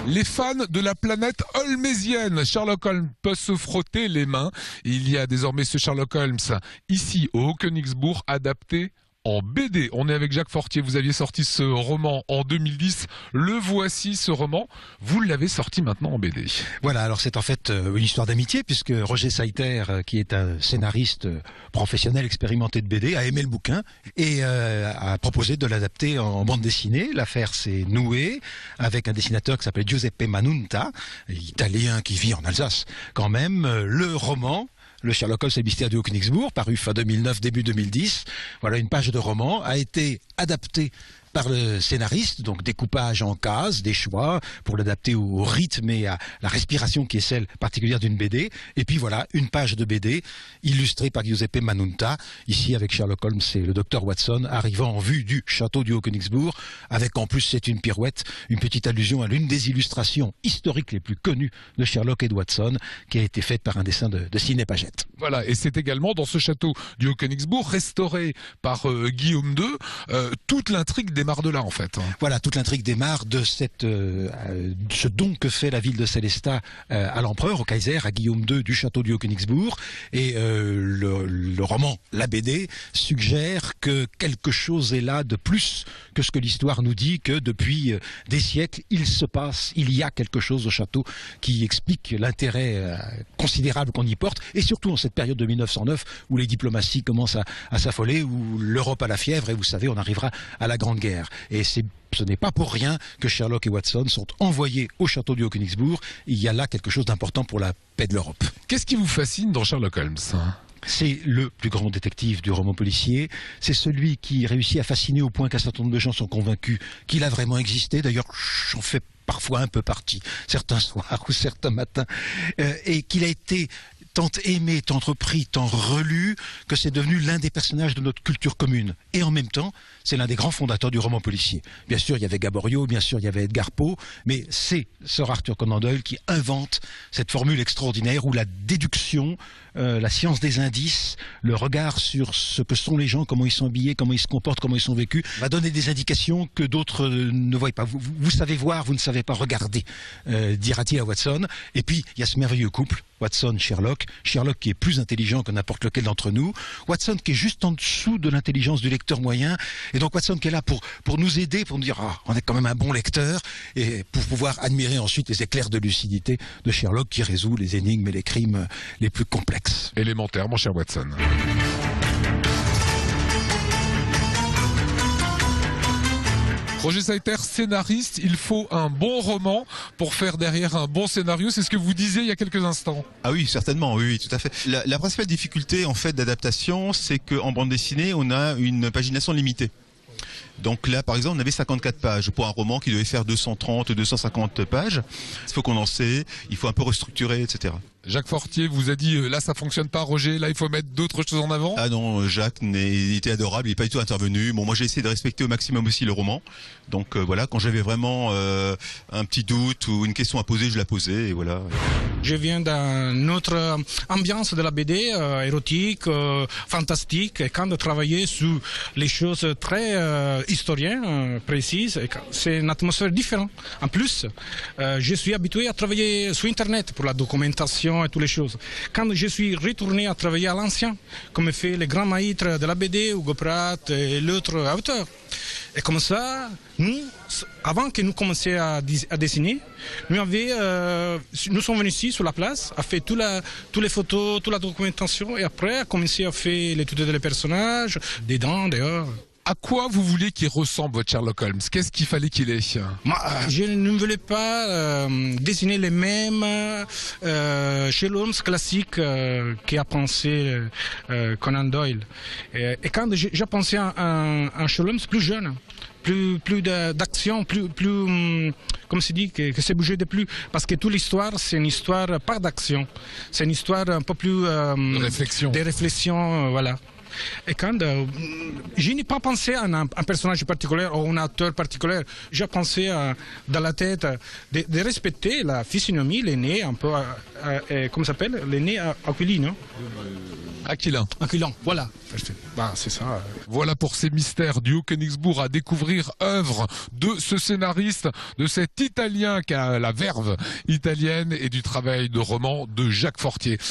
Les fans de la planète holmésienne, Sherlock Holmes peut se frotter les mains. Il y a désormais ce Sherlock Holmes ici au Königsbourg adapté en BD. On est avec Jacques Fortier, vous aviez sorti ce roman en 2010, le voici ce roman, vous l'avez sorti maintenant en BD. Voilà, alors c'est en fait une histoire d'amitié puisque Roger Saiter, qui est un scénariste professionnel expérimenté de BD, a aimé le bouquin et a proposé de l'adapter en bande dessinée. L'affaire s'est nouée avec un dessinateur qui s'appelle Giuseppe Manunta, italien qui vit en Alsace quand même. Le roman, le Sherlock Holmes et le mystère du Königsbourg, paru fin 2009, début 2010. Voilà, une page de roman a été adaptée par le scénariste, donc découpage en cases, des choix pour l'adapter au rythme et à la respiration qui est celle particulière d'une BD. Et puis voilà, une page de BD illustrée par Giuseppe Manunta, ici avec Sherlock Holmes et le docteur Watson arrivant en vue du château du Haut-Königsbourg, avec en plus, c'est une pirouette, une petite allusion à l'une des illustrations historiques les plus connues de Sherlock et de Watson, qui a été faite par un dessin de Sidney Paget. Voilà, et c'est également dans ce château du Haut-Königsbourg, restauré par Guillaume II, toute l'intrigue démarre de là en fait. Voilà, toute l'intrigue démarre de ce don que fait la ville de Sélestat à l'empereur, au Kaiser, à Guillaume II du château du Haut-Königsbourg. Et le roman, la BD, suggère que quelque chose est là de plus que ce que l'histoire nous dit, que depuis des siècles, il y a quelque chose au château qui explique l'intérêt considérable qu'on y porte, et surtout en cette période de 1909 où les diplomaties commencent à s'affoler, où l'Europe a la fièvre, et vous savez, on arrivera à la Grande Guerre. Et ce n'est pas pour rien que Sherlock et Watson sont envoyés au château du Haut-Königsbourg. Il y a là quelque chose d'important pour la paix de l'Europe. Qu'est-ce qui vous fascine dans Sherlock Holmes ? C'est le plus grand détective du roman policier. C'est celui qui réussit à fasciner au point qu'un certain nombre de gens sont convaincus qu'il a vraiment existé. D'ailleurs, j'en fais parfois un peu partie, certains soirs ou certains matins. Et qu'il a été tant aimé, tant repris, tant relu, que c'est devenu l'un des personnages de notre culture commune. Et en même temps, c'est l'un des grands fondateurs du roman policier. Bien sûr, il y avait Gaboriau, bien sûr, il y avait Edgar Poe, mais c'est Sir Arthur Conan Doyle qui invente cette formule extraordinaire où la déduction, la science des indices, le regard sur ce que sont les gens, comment ils sont habillés, comment ils se comportent, comment ils sont vécus, va donner des indications que d'autres ne voient pas. Vous savez voir, vous ne savez pas regarder, dira-t-il à Watson. Et puis, il y a ce merveilleux couple, Watson-Sherlock. Sherlock qui est plus intelligent que n'importe lequel d'entre nous. Watson qui est juste en dessous de l'intelligence du lecteur moyen. Et donc Watson qui est là pour nous aider, pour nous dire on est quand même un bon lecteur, et pour pouvoir admirer ensuite les éclairs de lucidité de Sherlock qui résout les énigmes et les crimes les plus complexes. Élémentaire, mon cher Watson. Roger Saiter, scénariste, il faut un bon roman pour faire derrière un bon scénario. C'est ce que vous disiez il y a quelques instants. Ah oui, certainement, oui, tout à fait. La principale difficulté en fait d'adaptation, c'est qu'en bande dessinée, on a une pagination limitée. Donc là, par exemple, on avait 54 pages pour un roman qui devait faire 230, 250 pages. Il faut condenser, il faut un peu restructurer, etc. Jacques Fortier vous a dit là ça fonctionne pas, Roger, là il faut mettre d'autres choses en avant. Ah non, Jacques il était adorable, il n'est pas du tout intervenu. Bon, moi j'ai essayé de respecter au maximum aussi le roman. Donc voilà, quand j'avais vraiment un petit doute ou une question à poser, je la posais et voilà. Je viens d'une autre ambiance de la BD, érotique, fantastique, et quand de travailler sur les choses très historiennes, précises, c'est une atmosphère différente. En plus, je suis habitué à travailler sur Internet pour la documentation et toutes les choses. Quand je suis retourné à travailler à l'ancien, comme fait les grands maîtres de la BD, Hugo Pratt et l'autre auteur, et comme ça, nous, avant que nous commencions à dessiner, nous sommes venus ici sur la place, à faire toutes les photos, toute la documentation, et après à commencer à faire l'étude des personnages, dedans, dehors. À quoi vous voulez qu'il ressemble votre Sherlock Holmes? Qu'est-ce qu'il fallait qu'il ait? Je ne voulais pas dessiner les mêmes Sherlock Holmes classiques qu'a pensé Conan Doyle. Et quand j'ai pensé à un Sherlock Holmes plus jeune, plus d'action, plus comme c'est dit, que c'est bougé de plus. Parce que toute l'histoire, c'est une histoire pas d'action. C'est une histoire un peu plus... de réflexion. Des réflexions, voilà. Et quand je n'ai pas pensé à un personnage particulier ou un acteur particulier, j'ai pensé dans la tête de respecter la physionomie, les nez un peu, comment ça s'appelle, les nez aquilines, non? Aquilin. Aquilin, voilà. Bah, c'est ça. Voilà pour ces mystères du Haut-Königsbourg à découvrir, œuvre de ce scénariste, de cet Italien qui a la verve italienne et du travail de roman de Jacques Fortier.